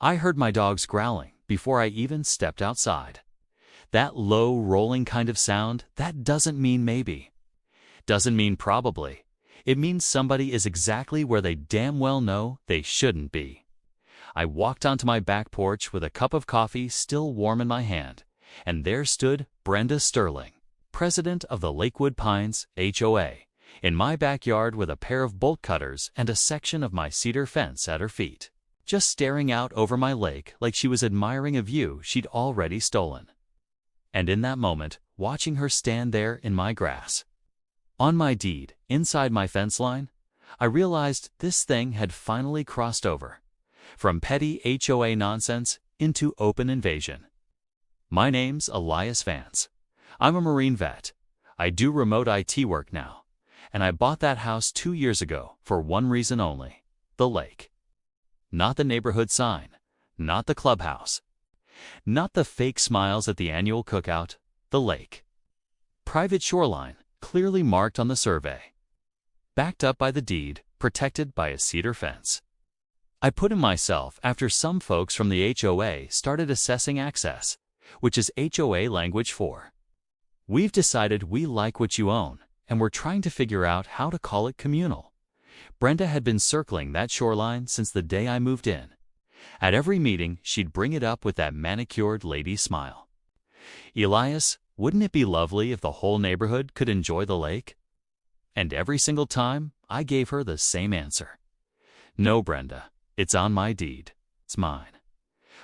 I heard my dogs growling before I even stepped outside. That low, rolling kind of sound, that doesn't mean maybe. Doesn't mean probably. It means somebody is exactly where they damn well know they shouldn't be. I walked onto my back porch with a cup of coffee still warm in my hand, and there stood Brenda Sterling, president of the Lakewood Pines HOA, in my backyard with a pair of bolt cutters and a section of my cedar fence at her feet, just staring out over my lake like she was admiring a view she'd already stolen. And in that moment, watching her stand there in my grass, on my deed, inside my fence line, I realized this thing had finally crossed over, from petty HOA nonsense into open invasion. My name's Elias Vance. I'm a Marine vet. I do remote IT work now, and I bought that house 2 years ago for one reason only: the lake. Not the neighborhood sign, not the clubhouse, not the fake smiles at the annual cookout, the lake. Private shoreline, clearly marked on the survey. Backed up by the deed, protected by a cedar fence. I put in myself after some folks from the HOA started assessing access, which is HOA language for "We've decided we like what you own, and we're trying to figure out how to call it communal." Brenda had been circling that shoreline since the day I moved in. At every meeting, she'd bring it up with that manicured lady smile. "Elias, wouldn't it be lovely if the whole neighborhood could enjoy the lake?" And every single time, I gave her the same answer. "No, Brenda, it's on my deed. It's mine."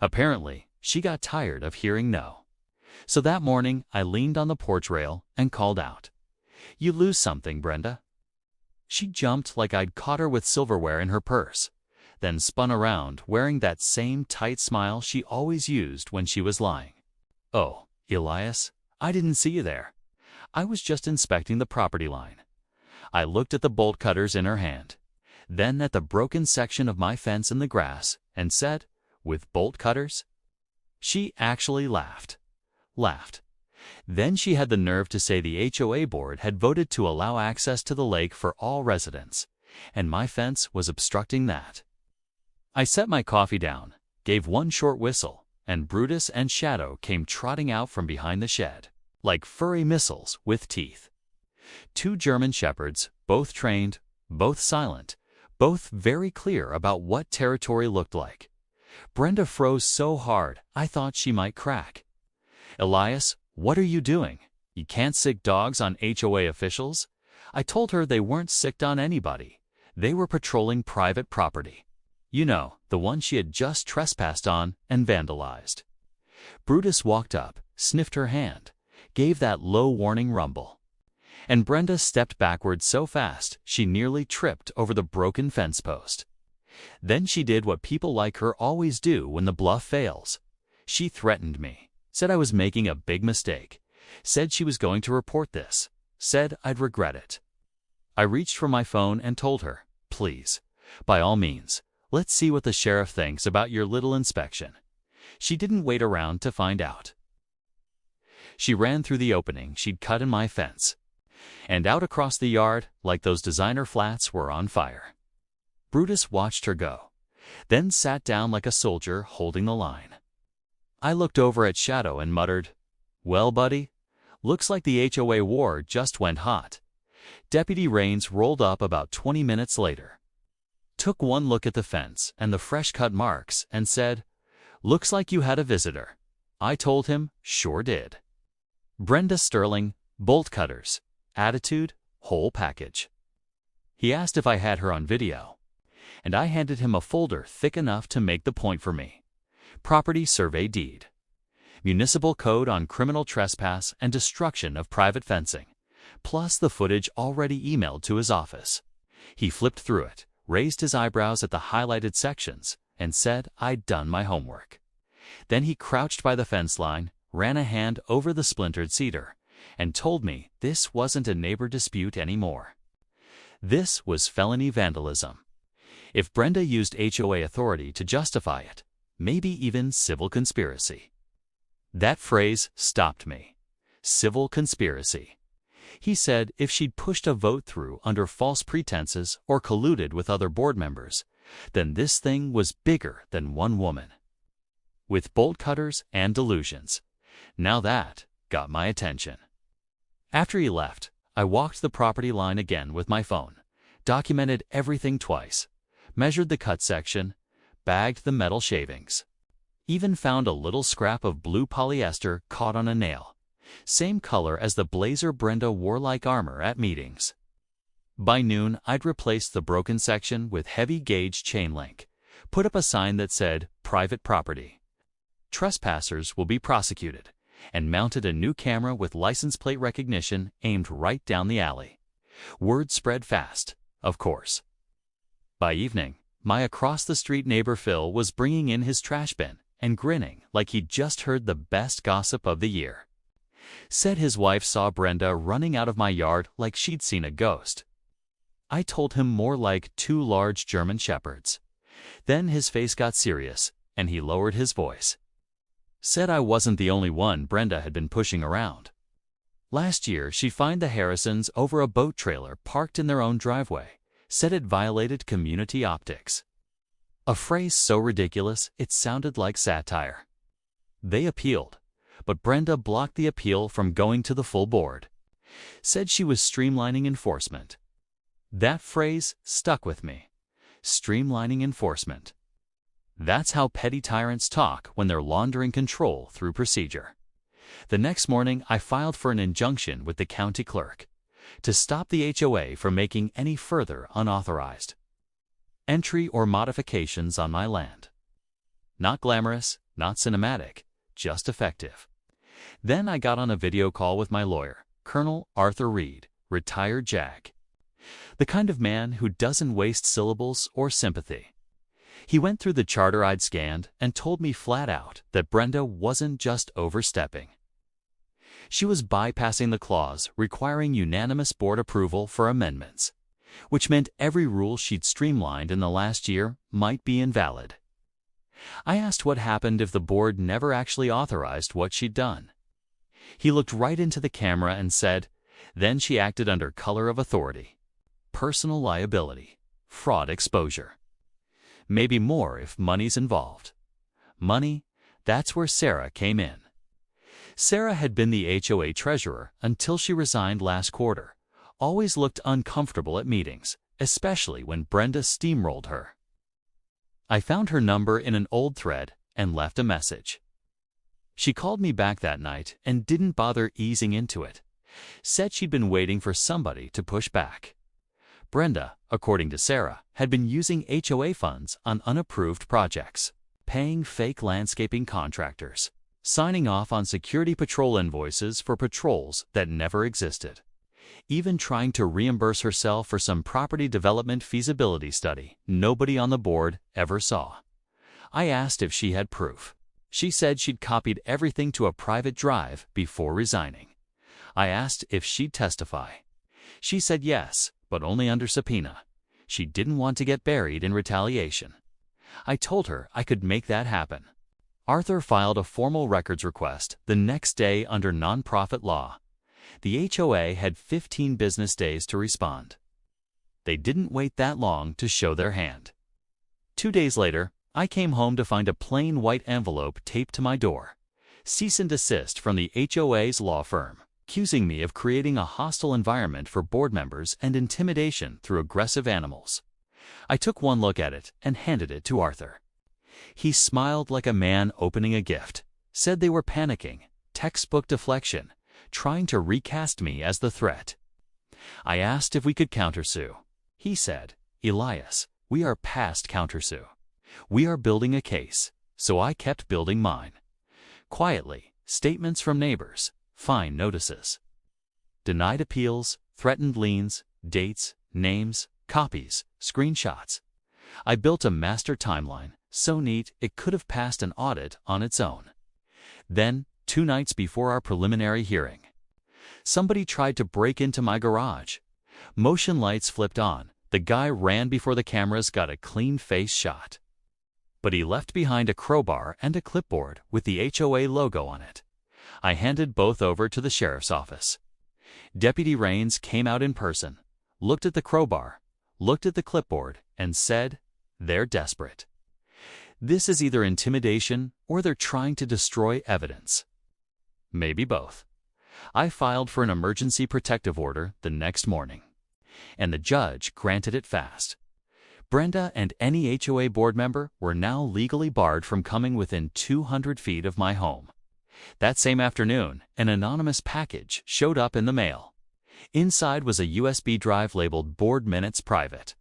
Apparently, she got tired of hearing no. So that morning, I leaned on the porch rail and called out, "You lose something, Brenda." She jumped like I'd caught her with silverware in her purse, then spun around wearing that same tight smile she always used when she was lying. "Oh, Elias, I didn't see you there. I was just inspecting the property line." I looked at the bolt cutters in her hand, then at the broken section of my fence in the grass, and said, "With bolt cutters?" She actually laughed. Then she had the nerve to say the HOA board had voted to allow access to the lake for all residents, and my fence was obstructing that. I set my coffee down, gave one short whistle, and Brutus and Shadow came trotting out from behind the shed, like furry missiles with teeth. 2 German shepherds, both trained, both silent, both very clear about what territory looked like. Brenda froze so hard I thought she might crack. "Elias, what are you doing? You can't sick dogs on HOA officials." I told her they weren't sicked on anybody. They were patrolling private property. You know, the one she had just trespassed on and vandalized. Brutus walked up, sniffed her hand, gave that low warning rumble. And Brenda stepped backward so fast she nearly tripped over the broken fence post. Then she did what people like her always do when the bluff fails. She threatened me, said I was making a big mistake, said she was going to report this, said I'd regret it. I reached for my phone and told her, "Please, by all means, let's see what the sheriff thinks about your little inspection." She didn't wait around to find out. She ran through the opening she'd cut in my fence, and out across the yard like those designer flats were on fire. Brutus watched her go, then sat down like a soldier holding the line. I looked over at Shadow and muttered, "Well, buddy, looks like the HOA war just went hot." Deputy Raines rolled up about 20 minutes later, took one look at the fence and the fresh-cut marks, and said, "Looks like you had a visitor." I told him, "Sure did." Brenda Sterling, bolt cutters, attitude, whole package. He asked if I had her on video, and I handed him a folder thick enough to make the point for me. Property survey deed. Municipal code on criminal trespass and destruction of private fencing, plus the footage already emailed to his office. He flipped through it, raised his eyebrows at the highlighted sections, and said I'd done my homework. Then he crouched by the fence line, ran a hand over the splintered cedar, and told me this wasn't a neighbor dispute anymore. This was felony vandalism. If Brenda used HOA authority to justify it, maybe even civil conspiracy. That phrase stopped me. Civil conspiracy. He said if she'd pushed a vote through under false pretenses or colluded with other board members, then this thing was bigger than one woman. with bolt cutters and delusions. Now that got my attention. After he left, I walked the property line again with my phone, documented everything twice, measured the cut section, bagged the metal shavings. Even found a little scrap of blue polyester caught on a nail, same color as the blazer Brenda wore like armor at meetings. By noon, I'd replaced the broken section with heavy gauge chain link, put up a sign that said, "Private property. Trespassers will be prosecuted," and mounted a new camera with license plate recognition aimed right down the alley. Word spread fast, of course. By evening, my across-the-street neighbor Phil was bringing in his trash bin and grinning like he'd just heard the best gossip of the year. Said his wife saw Brenda running out of my yard like she'd seen a ghost. I told him more like 2 large German shepherds. Then his face got serious, and he lowered his voice. Said I wasn't the only one Brenda had been pushing around. Last year, she'd find the Harrisons over a boat trailer parked in their own driveway. Said it violated community optics. A phrase so ridiculous it sounded like satire. They appealed, but Brenda blocked the appeal from going to the full board. Said she was streamlining enforcement. That phrase stuck with me. Streamlining enforcement. That's how petty tyrants talk when they're laundering control through procedure. The next morning, I filed for an injunction with the county clerk to stop the HOA from making any further unauthorized entry or modifications on my land. Not glamorous, not cinematic, just effective. Then I got on a video call with my lawyer, Colonel Arthur Reed, retired JAG. The kind of man who doesn't waste syllables or sympathy. He went through the charter I'd scanned and told me flat out that Brenda wasn't just overstepping. She was bypassing the clause requiring unanimous board approval for amendments, which meant every rule she'd streamlined in the last year might be invalid. I asked what happened if the board never actually authorized what she'd done. He looked right into the camera and said, then she acted under color of authority. Personal liability, fraud exposure. Maybe more if money's involved. Money, that's where Sarah came in. Sarah had been the HOA treasurer until she resigned last quarter. Always looked uncomfortable at meetings, especially when Brenda steamrolled her. I found her number in an old thread and left a message. She called me back that night and didn't bother easing into it. Said she'd been waiting for somebody to push back. Brenda, according to Sarah, had been using HOA funds on unapproved projects, paying fake landscaping contractors, signing off on security patrol invoices for patrols that never existed, even trying to reimburse herself for some property development feasibility study nobody on the board ever saw. I asked if she had proof. She said she'd copied everything to a private drive before resigning. I asked if she'd testify. She said yes, but only under subpoena. She didn't want to get buried in retaliation. I told her I could make that happen. Arthur filed a formal records request the next day under nonprofit law. The HOA had 15 business days to respond. They didn't wait that long to show their hand. 2 days later, I came home to find a plain white envelope taped to my door. Cease and desist from the HOA's law firm, accusing me of creating a hostile environment for board members and intimidation through aggressive animals. I took one look at it and handed it to Arthur. He smiled like a man opening a gift, said they were panicking, textbook deflection, trying to recast me as the threat. I asked if we could countersue. He said, "Elias, we are past countersue. We are building a case," so I kept building mine. Quietly, statements from neighbors, fine notices. Denied appeals, threatened liens, dates, names, copies, screenshots. I built a master timeline, so neat it could have passed an audit on its own. Then, 2 nights before our preliminary hearing, somebody tried to break into my garage. Motion lights flipped on. The guy ran before the cameras got a clean face shot. But he left behind a crowbar and a clipboard with the HOA logo on it. I handed both over to the sheriff's office. Deputy Raines came out in person, looked at the crowbar, looked at the clipboard, and said, "They're desperate." This is either intimidation or they're trying to destroy evidence. Maybe both. I filed for an emergency protective order the next morning, and the judge granted it fast. Brenda and any HOA board member were now legally barred from coming within 200 feet of my home. That same afternoon, an anonymous package showed up in the mail. Inside was a USB drive labeled Board Minutes Private.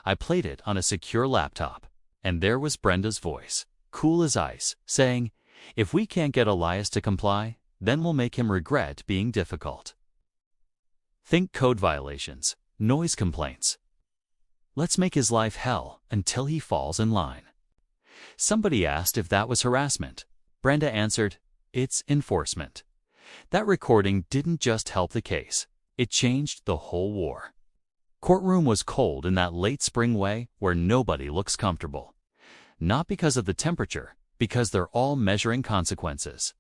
I played it on a secure laptop, and there was Brenda's voice, cool as ice, saying, "If we can't get Elias to comply, then we'll make him regret being difficult." Think code violations, noise complaints. Let's make his life hell until he falls in line. Somebody asked if that was harassment. Brenda answered, "It's enforcement." That recording didn't just help the case, it changed the whole war. Courtroom was cold in that late spring way where nobody looks comfortable. Not because of the temperature, because they're all measuring consequences.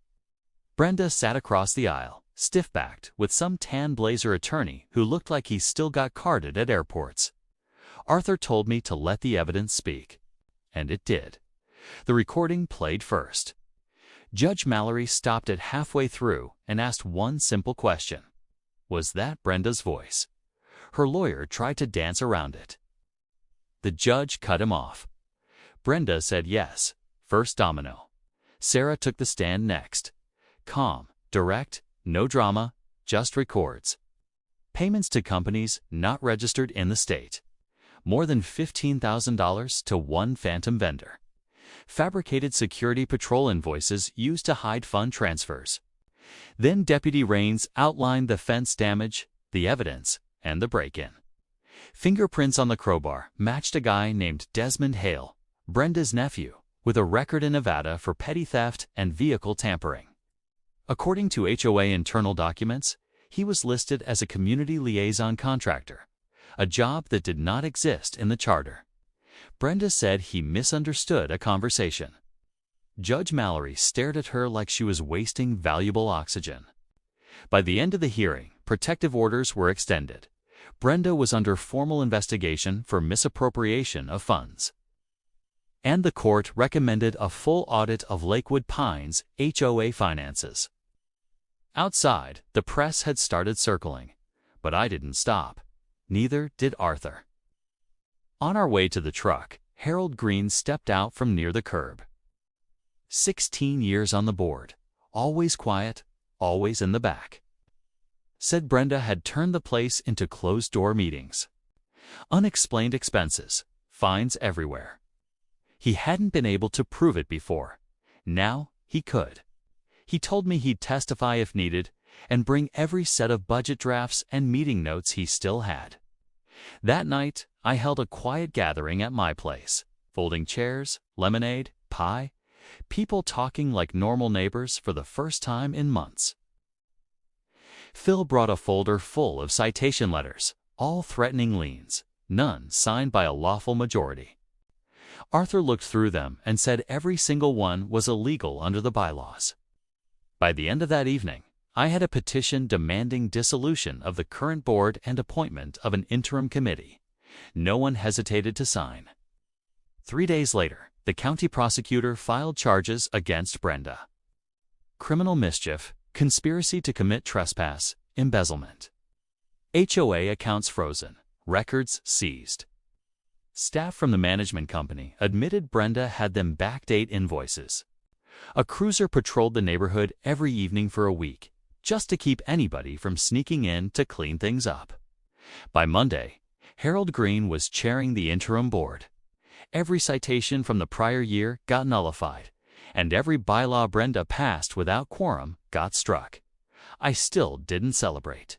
Brenda sat across the aisle, stiff-backed, with some tan blazer attorney who looked like he still got carded at airports. Arthur told me to let the evidence speak. And it did. The recording played first. Judge Mallory stopped it halfway through and asked one simple question. Was that Brenda's voice? Her lawyer tried to dance around it. The judge cut him off. Brenda said yes, first domino. Sarah took the stand next. Calm, direct, no drama, just records. Payments to companies not registered in the state. More than $15,000 to one phantom vendor. Fabricated security patrol invoices used to hide fund transfers. Then Deputy Raines outlined the fence damage, the evidence, and the break-in. Fingerprints on the crowbar matched a guy named Desmond Hale, Brenda's nephew, with a record in Nevada for petty theft and vehicle tampering. According to HOA internal documents, he was listed as a community liaison contractor, a job that did not exist in the charter. Brenda said he misunderstood a conversation. Judge Mallory stared at her like she was wasting valuable oxygen. By the end of the hearing, protective orders were extended. Brenda was under formal investigation for misappropriation of funds. And the court recommended a full audit of Lakewood Pines' HOA finances. Outside, the press had started circling, but I didn't stop. Neither did Arthur. On our way to the truck, Harold Green stepped out from near the curb. 16 years on the board, always quiet, always in the back. Said Brenda had turned the place into closed-door meetings. Unexplained expenses, fines everywhere. He hadn't been able to prove it before. Now he could. He told me he'd testify if needed and bring every set of budget drafts and meeting notes he still had. That night, I held a quiet gathering at my place, folding chairs, lemonade, pie, people talking like normal neighbors for the first time in months. Phil brought a folder full of citation letters, all threatening liens, none signed by a lawful majority. Arthur looked through them and said every single one was illegal under the bylaws. By the end of that evening, I had a petition demanding dissolution of the current board and appointment of an interim committee. No one hesitated to sign. 3 days later, the county prosecutor filed charges against Brenda. Criminal mischief, conspiracy to commit trespass, embezzlement. HOA accounts frozen, records seized. Staff from the management company admitted Brenda had them backdate invoices. A cruiser patrolled the neighborhood every evening for a week, just to keep anybody from sneaking in to clean things up. By Monday, Harold Green was chairing the interim board. Every citation from the prior year got nullified, and every bylaw Brenda passed without quorum got struck. I still didn't celebrate.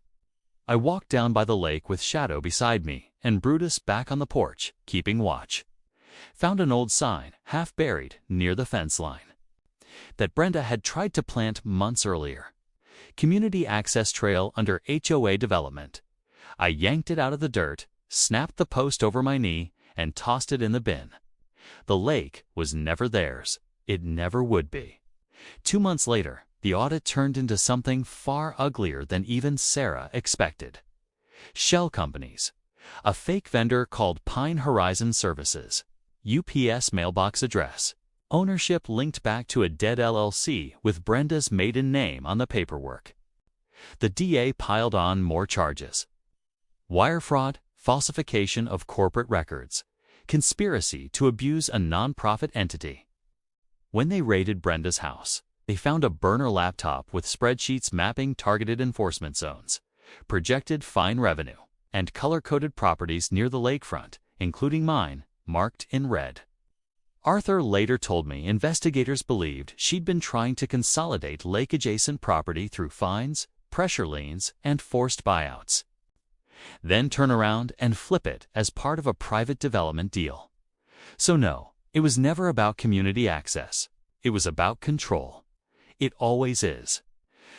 I walked down by the lake with Shadow beside me and Brutus back on the porch, keeping watch. Found an old sign, half buried, near the fence line, that Brenda had tried to plant months earlier. Community access trail under HOA development. I yanked it out of the dirt, snapped the post over my knee, and tossed it in the bin. The lake was never theirs. It never would be. 2 months later, the audit turned into something far uglier than even Sarah expected. Shell companies. A fake vendor called Pine Horizon Services. UPS mailbox address. Ownership linked back to a dead LLC with Brenda's maiden name on the paperwork. The DA piled on more charges: wire fraud, falsification of corporate records, conspiracy to abuse a nonprofit entity. When they raided Brenda's house, they found a burner laptop with spreadsheets mapping targeted enforcement zones, projected fine revenue, and color-coded properties near the lakefront, including mine, marked in red. Arthur later told me investigators believed she'd been trying to consolidate lake-adjacent property through fines, pressure liens, and forced buyouts, then turn around and flip it as part of a private development deal. So no, it was never about community access. It was about control. It always is.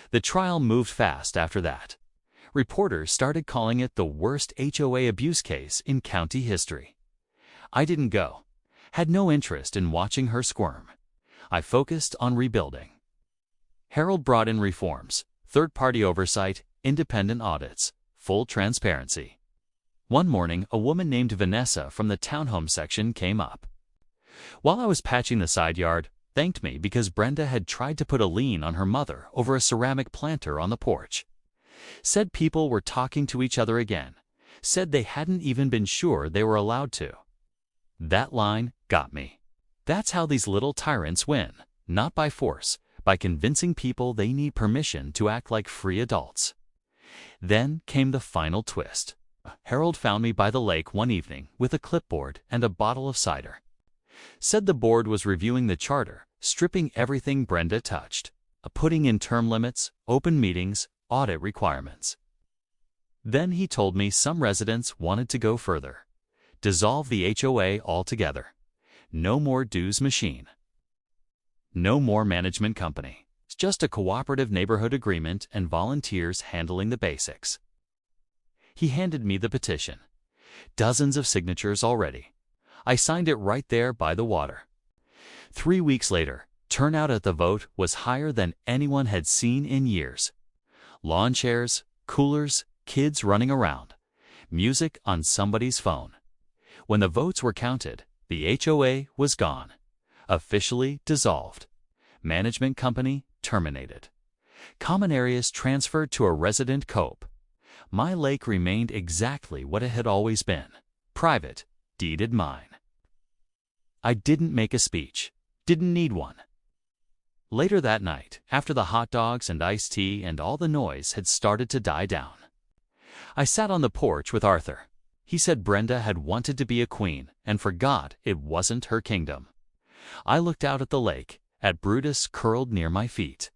The trial moved fast after that. Reporters started calling it the worst HOA abuse case in county history. I didn't go. Had no interest in watching her squirm. I focused on rebuilding. Harold brought in reforms: third-party oversight, independent audits, full transparency. One morning, a woman named Vanessa from the townhome section came up. While I was patching the side yard, thanked me because Brenda had tried to put a lien on her mother over a ceramic planter on the porch. Said people were talking to each other again. Said they hadn't even been sure they were allowed to. That line got me. That's how these little tyrants win, not by force, by convincing people they need permission to act like free adults. Then came the final twist. Harold found me by the lake one evening with a clipboard and a bottle of cider. Said the board was reviewing the charter, stripping everything Brenda touched, putting in term limits, open meetings, audit requirements. Then he told me some residents wanted to go further. Dissolve the HOA altogether. No more dues machine. No more management company. It's just a cooperative neighborhood agreement and volunteers handling the basics. He handed me the petition. Dozens of signatures already. I signed it right there by the water. 3 weeks later, turnout at the vote was higher than anyone had seen in years. Lawn chairs, coolers, kids running around, music on somebody's phone. When the votes were counted, the HOA was gone, officially dissolved. Management company terminated. Common areas transferred to a resident COP. My lake remained exactly what it had always been: private, deeded mine. I didn't make a speech. Didn't need one. Later that night, after the hot dogs and iced tea and all the noise had started to die down, I sat on the porch with Arthur. He said Brenda had wanted to be a queen and forgot it wasn't her kingdom. I looked out at the lake, at Brutus curled near my feet,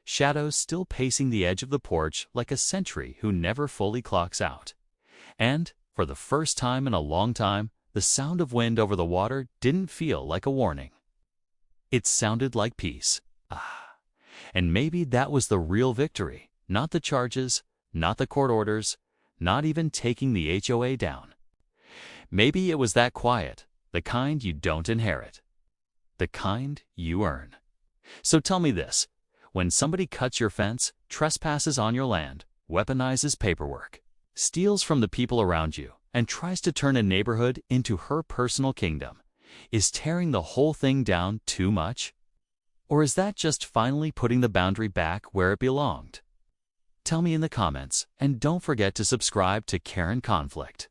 shadows still pacing the edge of the porch like a sentry who never fully clocks out. And, for the first time in a long time, the sound of wind over the water didn't feel like a warning. It sounded like peace. And maybe that was the real victory, not the charges, not the court orders, not even taking the HOA down. Maybe it was that quiet, the kind you don't inherit, the kind you earn. So tell me this: when somebody cuts your fence, trespasses on your land, weaponizes paperwork, steals from the people around you, and tries to turn a neighborhood into her personal kingdom, is tearing the whole thing down too much? Or is that just finally putting the boundary back where it belonged? Tell me in the comments, and don't forget to subscribe to Karen Conflict.